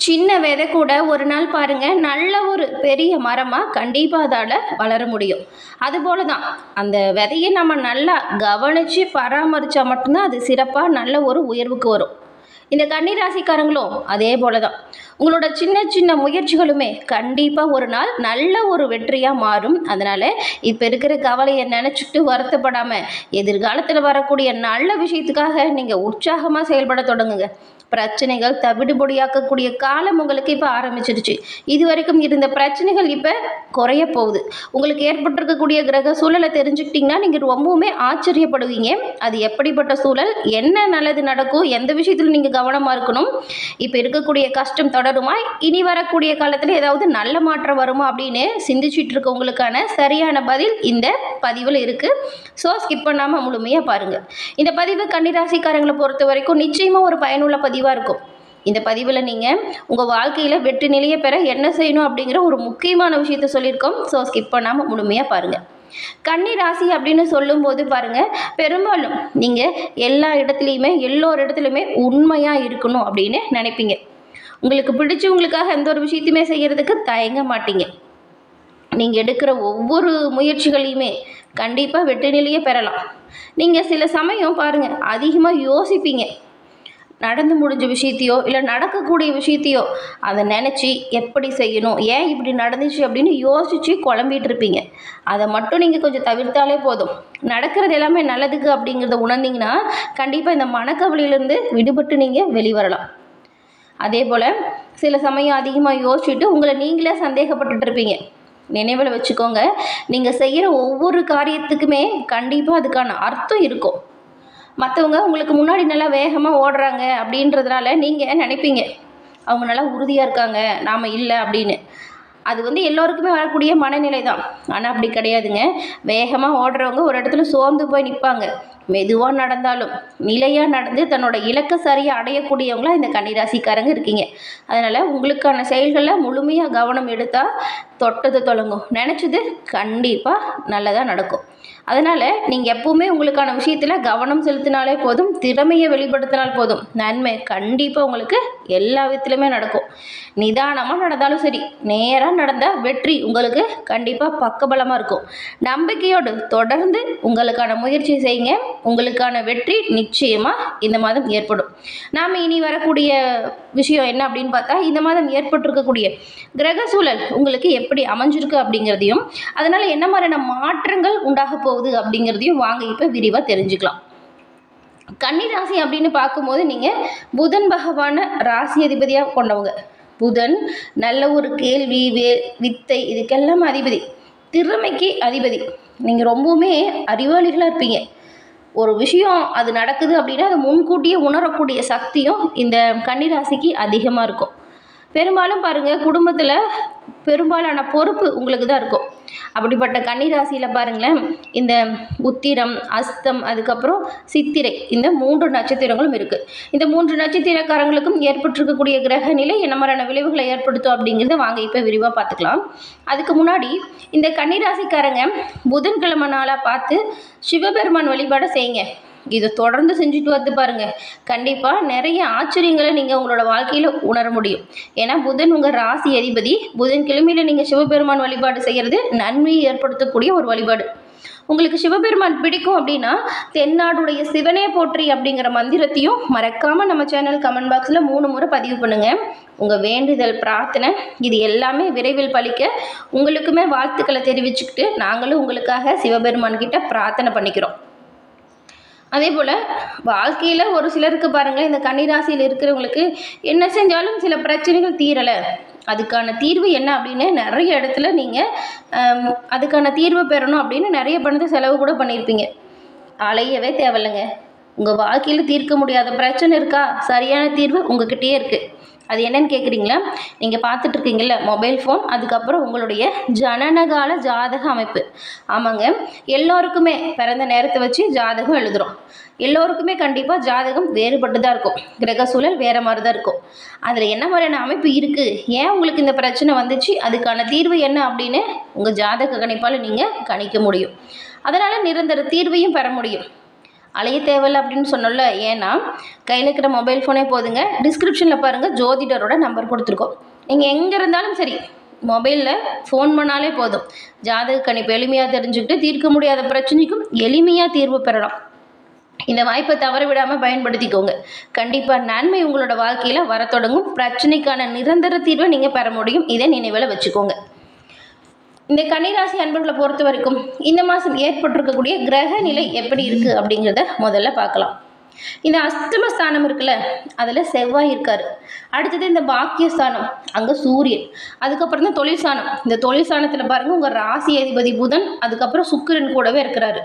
சின்ன விதை கூட ஒரு நாள் பாருங்கள் நல்ல ஒரு பெரிய மரமாக கண்டிப்பாக அதால் வளர முடியும். அதுபோல தான் அந்த விதையை நம்ம நல்லா கவனித்து பராமரித்தா மட்டும்தான் அது சிறப்பாக நல்ல ஒரு உயர்வுக்கு வரும். இந்த கன்னி ராசிக்காரங்களும் அதே போல தான். உங்களோட சின்ன சின்ன முயற்சிகளுமே கண்டிப்பாக ஒரு நாள் நல்ல ஒரு வெற்றியாக மாறும். அதனால் இப்போ இருக்கிற கவலையை நினச்சிட்டு வருத்தப்படாமல் எதிர்காலத்தில் வரக்கூடிய நல்ல விஷயத்துக்காக நீங்கள் உற்சாகமாக செயல்பட தொடங்குங்க. பிரச்சனைகள் தவிடுபொடியாக்கக்கூடிய காலம் உங்களுக்கு இப்போ ஆரம்பிச்சிருச்சு. இது வரைக்கும் இருந்த பிரச்சனைகள் இப்போ குறைய போகுது. உங்களுக்கு ஏற்பட்டிருக்கக்கூடிய கிரக சூழலை தெரிஞ்சுக்கிட்டிங்கன்னா நீங்கள் ரொம்பவுமே ஆச்சரியப்படுவீங்க. அது எப்படிப்பட்ட சூழல், என்ன நல்லது நடக்கும், எந்த விஷயத்தில் நீங்கள் கவனமாக இருக்கணும், இப்போ இருக்கக்கூடிய கஷ்டம் தொடருமா, இனி வரக்கூடிய காலத்தில் ஏதாவது நல்ல மாற்றம் வருமா அப்படின்னு சிந்திச்சுட்டு இருக்கவங்களுக்கான சரியான பதில் இந்த பதிவில் இருக்குது. ஸோ ஸ்கிப் பண்ணாமல் முழுமையாக பாருங்கள். இந்த பதிவு கன்னிராசிக்காரங்களை பொறுத்த வரைக்கும் நிச்சயமாக ஒரு பயனுள்ள பதிவாக இருக்கும். இந்த பதிவில் நீங்கள் உங்கள் வாழ்க்கையில் வெற்றி நிலையை பெற என்ன செய்யணும் அப்படிங்கிற ஒரு முக்கியமான விஷயத்த சொல்லியிருக்கோம். ஸோ ஸ்கிப் பண்ணாமல் முழுமையாக பாருங்கள். கன்னி ராசி அப்படின்னு சொல்லும்போது பாருங்கள், பெரும்பாலும் நீங்கள் எல்லா இடத்துலையுமே எல்லோரு இடத்துலையுமே உண்மையாக இருக்கணும் அப்படின்னு நினைப்பீங்க. உங்களுக்கு பிடிச்சவங்களுக்காக எந்த ஒரு விஷயத்தையுமே செய்கிறதுக்கு தயங்க மாட்டீங்க. நீங்கள் எடுக்கிற ஒவ்வொரு முயற்சிகளையுமே கண்டிப்பாக வெற்றி நிலையை பெறலாம். நீங்கள் சில சமயம் பாருங்கள் அதிகமாக யோசிப்பீங்க. நடந்து முடிஞ்ச விஷயத்தையோ இல்லை நடக்கக்கூடிய விஷயத்தையோ அதை நினச்சி எப்படி செய்யணும், ஏன் இப்படி நடந்துச்சு அப்படின்னு யோசித்து குழம்பிட்டு இருப்பீங்க. அதை மட்டும் நீங்கள் கொஞ்சம் தவிர்த்தாலே போதும். நடக்கிறது எல்லாமே நல்லதுக்கு அப்படிங்கிறத உணர்ந்தீங்கன்னா கண்டிப்பாக இந்த மனக்கவலையிலேருந்து விடுபட்டு நீங்கள் வெளிவரலாம். அதே போல் சில சமயம் அதிகமாக யோசிச்சுட்டு உங்களை நீங்களே சந்தேகப்பட்டுட்டு இருப்பீங்க. நினைவில் வச்சுக்கோங்க, நீங்கள் செய்கிற ஒவ்வொரு காரியத்துக்குமே கண்டிப்பாக அதுக்கான அர்த்தம் இருக்கும். மற்றவங்க உங்களுக்கு முன்னாடி நல்லா வேகமாக ஓடுறாங்க அப்படின்றதுனால நீங்கள் நினைப்பீங்க அவங்க நல்லா உறுதியாக இருக்காங்க, நாம் இல்லை அப்படின்னு. அது எல்லோருக்குமே வரக்கூடிய மனநிலை தான். ஆனால் அப்படி கிடையாதுங்க. வேகமாக ஓடுறவங்க ஒரு இடத்துல சோர்ந்து போய் நிற்பாங்க. மெதுவாக நடந்தாலும் நிலையாக நடந்து தன்னோட இலக்கை சரியாக அடையக்கூடியவங்களாம் இந்த கன்னிராசிக்காரங்க இருக்கீங்க. அதனால் உங்களுக்கான செயல்களில் முழுமையாக கவனம் எடுத்தால் தொட்டது தொடங்கும், நினச்சது கண்டிப்பாக நல்லதாக நடக்கும். அதனால் நீங்கள் எப்போவுமே உங்களுக்கான விஷயத்தில் கவனம் செலுத்தினாலே போதும், திறமையை வெளிப்படுத்தினால் போதும், நன்மை கண்டிப்பாக உங்களுக்கு எல்லா விதத்துலையுமே நடக்கும். நிதானமாக நடந்தாலும் சரி, நேராக நடந்தால் வெற்றி உங்களுக்கு கண்டிப்பாக பக்கபலமாக இருக்கும். நம்பிக்கையோடு தொடர்ந்து உங்களுக்கான முயற்சி செய்யுங்க. உங்களுக்கான வெற்றி நிச்சயமாக இந்த மாதம் ஏற்படும். நாம் இனி வரக்கூடிய விஷயம் என்ன அப்படின்னு பார்த்தா, இந்த மாதம் ஏற்பட்டிருக்கக்கூடிய கிரக சூழல் உங்களுக்கு எப்படி அமைஞ்சிருக்கு அப்படிங்கிறதையும் அதனால் என்ன மாதிரியான மாற்றங்கள் உண்டாக போகுது அப்படிங்கிறதையும் வாங்க இப்போ விரிவாக தெரிஞ்சுக்கலாம். கன்னி ராசி அப்படின்னு பார்க்கும்போது நீங்கள் புதன் பகவான ராசி அதிபதியாக கொண்டவங்க. புதன் நல்ல ஒரு கேள்வி, வித்தை, இதுக்கெல்லாம் அதிபதி, திறமைக்கு அதிபதி. நீங்கள் ரொம்பவுமே அறிவாளிகளாக இருப்பீங்க. ஒரு விஷயம் அது நடக்குது அப்படின்னா அதை முன்கூட்டியே உணரக்கூடிய சக்தியும் இந்த கன்னிராசிக்கு அதிகமாக இருக்கும். பெரும்பாலும் பாருங்கள், குடும்பத்தில் பெரும்பாலான பொறுப்பு உங்களுக்கு தான் இருக்கும். அப்படிப்பட்ட கன்னிராசியில் பாருங்களேன், இந்த உத்திரம், அஸ்தம், அதுக்கப்புறம் சித்திரை, இந்த 3 நட்சத்திரங்களும் இருக்குது. இந்த 3 நட்சத்திரக்காரங்களுக்கும் ஏற்பட்டிருக்கக்கூடிய கிரக நிலை என்ன மாதிரியான விளைவுகளை ஏற்படுத்தும் அப்படிங்கிறத வாங்க இப்போ விரிவாக பார்த்துக்கலாம். அதுக்கு முன்னாடி இந்த கன்னிராசிக்காரங்க புதன்கிழமை நாளாக பார்த்து சிவபெருமான் வழிபாடை செய்யுங்க. இதை தொடர்ந்து செஞ்சுட்டு வந்து பாருங்கள், கண்டிப்பாக நிறைய ஆச்சரியங்களை நீங்கள் உங்களோட வாழ்க்கையில் உணர முடியும். ஏன்னா புதன் உங்கள் ராசி அதிபதி. புதன் கிழமையில் நீங்கள் சிவபெருமான் வழிபாடு செய்கிறது நன்மையை ஏற்படுத்தக்கூடிய ஒரு வழிபாடு. உங்களுக்கு சிவபெருமான் பிடிக்கும் அப்படின்னா தென்னாடுடைய சிவனே போற்றி அப்படிங்கிற மந்திரத்தையும் மறக்காமல் நம்ம சேனல் கமெண்ட் பாக்ஸில் 3 முறை பதிவு பண்ணுங்கள். உங்கள் வேண்டுதல், பிரார்த்தனை இது எல்லாமே விரைவில் பலிக்க உங்களுக்குமே வாழ்த்துக்களை தெரிவிச்சுக்கிட்டு நாங்களும் உங்களுக்காக சிவபெருமான் கிட்ட பிரார்த்தனை பண்ணிக்கிறோம். அதே போல் வாழ்க்கையில் ஒரு சிலருக்கு பாருங்கள், இந்த கன்னிராசியில் இருக்கிறவங்களுக்கு என்ன செஞ்சாலும் சில பிரச்சனைகள் தீரலை. அதுக்கான தீர்வு என்ன அப்படின்னு நிறைய இடத்துல நீங்கள் அதுக்கான தீர்வு பெறணும் அப்படின்னு நிறைய பணத்தை செலவு கூட பண்ணியிருப்பீங்க. அலையவே தேவையில்லைங்க. உங்கள் வாழ்க்கையில் தீர்க்க முடியாத பிரச்சனை இருக்கா, சரியான தீர்வு உங்ககிட்டயே இருக்குது. அது என்னன்னு கேட்குறீங்களா? நீங்கள் பார்த்துட்ருக்கீங்கள மொபைல் ஃபோன், அதுக்கப்புறம் உங்களுடைய ஜனனகால ஜாதக அமைப்பு. ஆமாங்க, எல்லோருக்குமே பிறந்த நேரத்தை வச்சு ஜாதகம் எழுதுகிறோம். எல்லோருக்குமே கண்டிப்பாக ஜாதகம் வேறுபட்டு தான் இருக்கும். கிரக சூழல் வேறு மாதிரி தான் இருக்கும். அதில் என்ன மாதிரியான அமைப்பு இருக்குது, ஏன் உங்களுக்கு இந்த பிரச்சனை வந்துச்சு, அதுக்கான தீர்வு என்ன அப்படின்னு உங்கள் ஜாதக கணிப்பால் நீங்கள் கணிக்க முடியும். அதனால் நிரந்தர தீர்வையும் பெற முடியும். அலைய தேவையில்ல அப்படின்னு சொன்னோம்ல. ஏன்னா கையில் இருக்கிற மொபைல் ஃபோனே போதுங்க. டிஸ்கிரிப்ஷனில் பாருங்கள், ஜோதிடரோட நம்பர் கொடுத்துருக்கோம். நீங்கள் எங்கே இருந்தாலும் சரி மொபைலில் ஃபோன் பண்ணாலே போதும். ஜாதக கணிப்பு எளிமையாக தெரிஞ்சுக்கிட்டு தீர்க்க முடியாத பிரச்சனைக்கும் எளிமையாக தீர்வு பெறலாம். இந்த வாய்ப்பை தவற விடாமல் பயன்படுத்திக்கோங்க. கண்டிப்பாக நன்மை உங்களோட வாழ்க்கையில் வர தொடங்கும். பிரச்சனைக்கான நிரந்தர தீர்வை நீங்கள் பெற முடியும். இதை நினைவில் வச்சுக்கோங்க. இந்த கன்னிராசி அன்பர்களை பொறுத்த வரைக்கும் இந்த மாதம் ஏற்பட்டிருக்கக்கூடிய கிரக நிலை எப்படி இருக்குது அப்படிங்கிறத முதல்ல பார்க்கலாம். இந்த அஷ்டமஸ்தானம் இருக்குல்ல, அதில் செவ்வாய் இருக்கார். அடுத்தது இந்த பாக்கியஸ்தானம், அங்கே சூரியன். அதுக்கப்புறம் தான் தொழில் ஸ்தானம். இந்த தொழில் ஸ்தானத்தில் பாருங்கள், உங்கள் ராசி அதிபதி புதன், அதுக்கப்புறம் சுக்கிரன் கூடவே இருக்கிறாரு.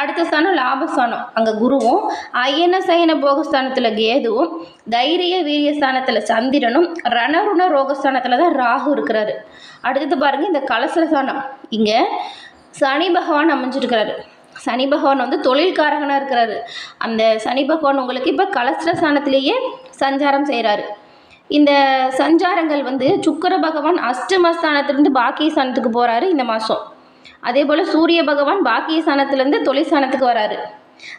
அடுத்த ஸ்தானம் லாபஸ்தானம், அங்கே குருவும், அயன சயன போகஸ்தானத்தில் கேதுவும், தைரிய வீரியஸ்தானத்தில் சந்திரனும், ரணருண ரோகஸ்தானத்தில் தான் ராகு இருக்கிறாரு. அடுத்தது பாருங்கள், இந்த கலசஸ்தானம், இங்கே சனி பகவான் அமைஞ்சிருக்கிறாரு. சனி பகவான் வந்து தொழில்காரகனாக இருக்கிறாரு. அந்த சனி பகவான் உங்களுக்கு இப்போ கலஸ்திரஸ்தானத்திலேயே சஞ்சாரம் செய்கிறாரு. இந்த சஞ்சாரங்கள் வந்து சுக்கிர பகவான் அஷ்டமஸ்தானத்திலிருந்து பாக்கியஸ்தானத்துக்கு போகிறாரு இந்த மாதம். அதே போல் சூரிய பகவான் பாக்கியஸ்தானத்திலேருந்து தொழிற்ஸ்தானத்துக்கு வராரு.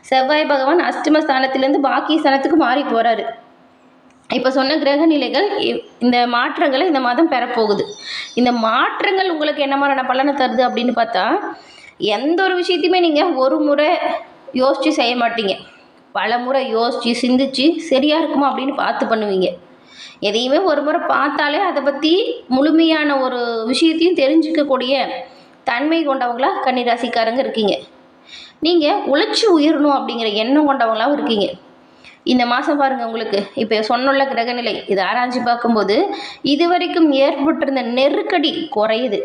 செவ்வாய் பகவான் அஷ்டமஸ்தானத்திலேருந்து பாக்கியஸ்தானத்துக்கு மாறி போகிறாரு. இப்போ சொன்ன கிரக நிலைகள் இந்த மாற்றங்களை இந்த மாதம் பெறப்போகுது. இந்த மாற்றங்கள் உங்களுக்கு என்ன மாதிரியான பலனை தருது அப்படின்னு பார்த்தா, எந்த ஒரு விஷயத்தையுமே நீங்கள் ஒரு முறை யோசித்து செய்ய மாட்டீங்க. பல முறை யோசித்து சிந்திச்சு சரியாக இருக்குமா அப்படின்னு பார்த்து பண்ணுவீங்க. எதையுமே ஒரு முறை பார்த்தாலே அதை பற்றி முழுமையான ஒரு விஷயத்தையும் தெரிஞ்சிக்கக்கூடிய தன்மை கொண்டவங்களாக கன்னிராசிக்காரங்க இருக்கீங்க. நீங்கள் உழைச்சி உயரணும் அப்படிங்கிற எண்ணம் கொண்டவங்களாகவும் இருக்கீங்க. இந்த மாதம் பாருங்கள், உங்களுக்கு இப்போ சொன்னுள்ள கிரகநிலை இதை ஆராய்ச்சி பார்க்கும்போது இதுவரைக்கும் ஏற்பட்டிருந்த நெருக்கடி குறையுது.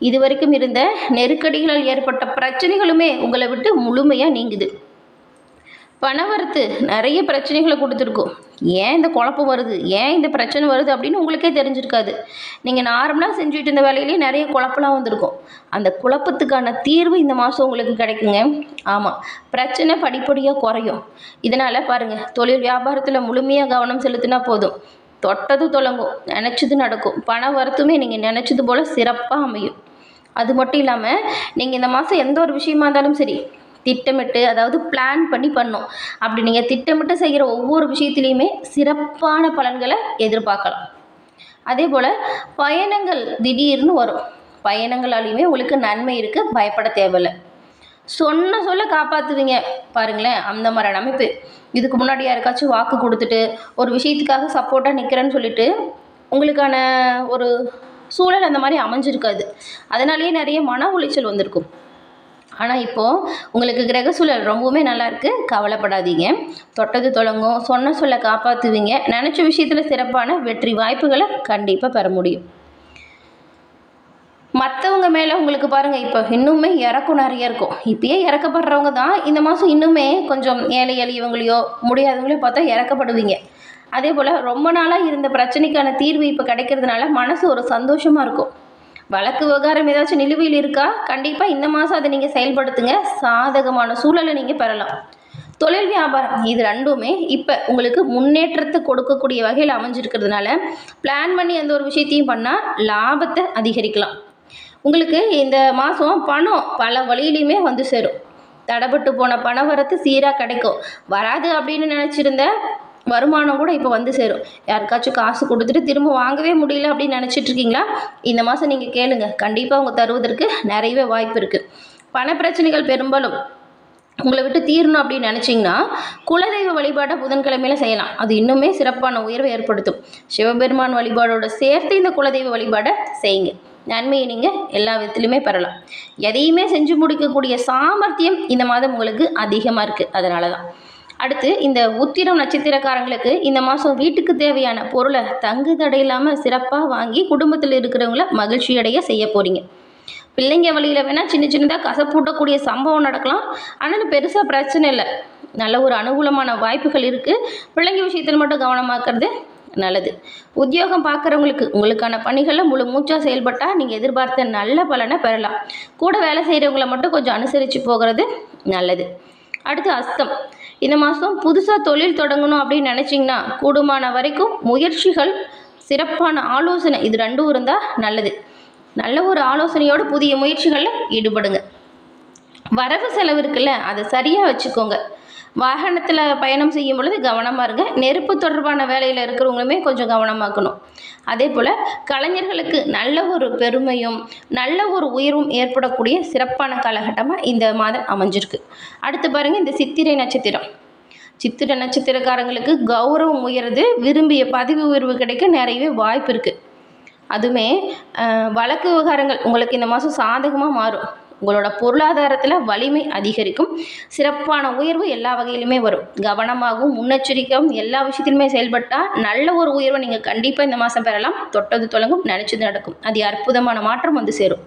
இதுவரைக்கும் இருந்த நெருக்கடிகளால் ஏற்பட்ட பிரச்சனைகளுமே உங்களை விட்டு முழுமையாக நீங்குது. பணவரத்து நிறைய பிரச்சனைகளை கொடுத்துருக்கோம். ஏன் இந்த குழப்பம் வருது, ஏன் இந்த பிரச்சனை வருது அப்படின்னு உங்களுக்கே தெரிஞ்சிருக்காது. நீங்கள் நார்மலாக செஞ்சுட்டு இருந்த வேலையிலேயே நிறைய குழப்பம்லாம் வந்திருக்கும். அந்த குழப்பத்துக்கான தீர்வு இந்த மாதம் உங்களுக்கு கிடைக்குங்க. ஆமாம், பிரச்சனை படிப்படியாக குறையும். இதனால் பாருங்கள், தொழில் வியாபாரத்தில் முழுமையாக கவனம் செலுத்தினா போதும். தொட்டது தொடங்கும், நினச்சது நடக்கும். பண வரத்துமே நீங்கள் நினச்சது போல் சிறப்பாக அமையும். அது மட்டும் இல்லாமல் நீங்கள் இந்த மாதம் எந்த ஒரு விஷயமா இருந்தாலும் சரி திட்டமிட்டு, அதாவது பிளான் பண்ணி பண்ணணும். அப்படி நீங்கள் திட்டமிட்டு செய்கிற ஒவ்வொரு விஷயத்துலையுமே சிறப்பான பலன்களை எதிர்பார்க்கலாம். அதே போல் பயணங்கள் திடீர்னு வரும். பயணங்களாலையுமே உங்களுக்கு நன்மை இருக்குது, பயப்பட தேவையில்லை. சொல்ல காப்பாற்றுவீங்க பாருங்களேன், அந்த மாதிரி அமைப்பு. இதுக்கு முன்னாடி யாருக்காச்சும் வாக்கு கொடுத்துட்டு ஒரு விஷயத்துக்காக சப்போர்ட்டாக நிற்கிறேன்னு சொல்லிட்டு உங்களுக்கான ஒரு சூழல் அந்த மாதிரி அமைஞ்சிருக்காது. அதனாலேயே நிறைய மன உளைச்சல் வந்திருக்கும். ஆனால் இப்போது உங்களுக்கு கிரக சூழல் ரொம்பவுமே நல்லாயிருக்கு, கவலைப்படாதீங்க. தொட்டது தொடங்கும், சொல்ல காப்பாற்றுவீங்க. நினச்ச விஷயத்தில் சிறப்பான வெற்றி வாய்ப்புகளை கண்டிப்பாக பெற முடியும். மற்றவங்க மேலே உங்களுக்கு பாருங்கள், இப்போ இன்னுமே இறக்கம் நிறைய இருக்கும். இப்பயே இறக்கப்படுறவங்க தான் இந்த மாதம் இன்னுமே கொஞ்சம் ஏழை எளியவங்களையோ முடியாதவங்களையோ பார்த்தா இறக்கப்படுவீங்க. அதே போல் ரொம்ப நாளாக இருந்த பிரச்சனைக்கான தீர்வு இப்போ கிடைக்கிறதுனால மனசு ஒரு சந்தோஷமாக இருக்கும். வழக்கு விவகாரம் ஏதாச்சும் நிலுவையில் இருக்கா, கண்டிப்பாக இந்த மாதம் அதை நீங்கள் செயல்படுத்துங்க. சாதகமான சூழலை நீங்கள் பெறலாம். தொழில் வியாபாரம் இது ரெண்டுமே இப்போ உங்களுக்கு முன்னேற்றத்தை கொடுக்கக்கூடிய வகையில் அமைஞ்சிருக்கிறதுனால பிளான் பண்ணி எந்த ஒரு விஷயத்தையும் பண்ணால் லாபத்தை அதிகரிக்கலாம். உங்களுக்கு இந்த மாதம் பணம் பல வழியிலையுமே வந்து சேரும். தடைப்பட்டு போன பண வரத்து சீராக கிடைக்கும். வராது அப்படின்னு நினச்சிருந்த வருமானம் கூட இப்போ வந்து சேரும். யாருக்காச்சும் காசு கொடுத்துட்டு திரும்ப வாங்கவே முடியல அப்படின்னு நினச்சிட்ருக்கீங்களா? இந்த மாதம் நீங்கள் கேளுங்க, கண்டிப்பாக அவங்க தருவதற்கு நிறையவே வாய்ப்பு இருக்குது. பண பிரச்சனைகள் பெரும்பாலும் உங்களை விட்டு தீரணும் அப்படின்னு நினச்சிங்கன்னா குலதெய்வ வழிபாட்டை புதன்கிழமையில செய்யலாம். அது இன்னுமே சிறப்பான உயர்வை ஏற்படுத்தும். சிவபெருமான் வழிபாடோடு சேர்த்து இந்த குலதெய்வ வழிபாடை செய்யுங்க. நன்மையை நீங்கள் எல்லா விதத்துலையுமே பெறலாம். எதையுமே செஞ்சு முடிக்கக்கூடிய சாமர்த்தியம் இந்த மாதம் உங்களுக்கு அதிகமாக இருக்குது. அதனால தான். அடுத்து இந்த உத்திரம் நட்சத்திரக்காரங்களுக்கு இந்த மாதம் வீட்டுக்கு தேவையான பொருளை தங்கு தடை இல்லாமல் சிறப்பாக வாங்கி குடும்பத்தில் இருக்கிறவங்கள மகிழ்ச்சி அடைய செய்ய போகிறீங்க. பிள்ளைங்க வழியில் வேணால் சின்ன சின்னதாக கசப்பூட்டக்கூடிய சம்பவம் நடக்கலாம். ஆனால் பெருசாக பிரச்சனை இல்லை. நல்ல ஒரு அனுகூலமான வாய்ப்புகள் இருக்குது. பிள்ளைங்க விஷயத்தில் மட்டும் கவனமாக்குறது நல்லது. உத்தியோகம் பார்க்குறவங்களுக்கு உங்களுக்கான பணிகளில் முழு மூச்சாக செயல்பட்டால் நீங்கள் எதிர்பார்த்த நல்ல பலனை பெறலாம். கூட வேலை செய்கிறவங்கள மட்டும் கொஞ்சம் அனுசரித்து போகிறது நல்லது. அடுத்து அஸ்தம். இந்த மாதம் புதுசாக தொழில் தொடங்கணும் அப்படின்னு நினச்சிங்கன்னா கூடுமான வரைக்கும் முயற்சிகள், சிறப்பான ஆலோசனை இது ரெண்டும் இருந்தால் நல்லது. நல்ல ஒரு ஆலோசனையோடு புதிய முயற்சிகளில் ஈடுபடுங்க. வரவு செலவு இருக்குல்ல, அதை சரியாக வச்சுக்கோங்க. வாகனத்தில் பயணம் செய்யும் பொழுது கவனமாக இருங்க. நெருப்பு தொடர்பான வேலையில் இருக்கிறவங்களுமே கொஞ்சம் கவனமாக்கணும். அதே போல் கலைஞர்களுக்கு நல்ல ஒரு பெருமையும் நல்ல ஒரு உயர்வும் ஏற்படக்கூடிய சிறப்பான காலகட்டமாக இந்த மாதம் அமைஞ்சிருக்கு. அடுத்து பாருங்கள், இந்த சித்திரை நட்சத்திரம். சித்திரை நட்சத்திரக்காரங்களுக்கு கௌரவம் உயருது, விரும்பிய பதவி உயர்வு கிடைக்க நிறையவே வாய்ப்பு இருக்குது. அதுவுமே வழக்கு விவகாரங்கள் உங்களுக்கு இந்த மாதம் சாதகமாக மாறும். உங்களோட பொருளாதாரத்தில் வலிமை அதிகரிக்கும். சிறப்பான உயர்வு எல்லா வகையிலுமே வரும். கவனமாகவும் முன்னெச்சரிக்கையாகவும் எல்லா விஷயத்திலுமே செயல்பட்டால் நல்ல ஒரு உயர்வை நீங்கள் கண்டிப்பாக இந்த மாதம் பெறலாம். தொட்டது தொடங்கும், நினச்சது நடக்கும். அது அற்புதமான மாற்றம் வந்து சேரும்.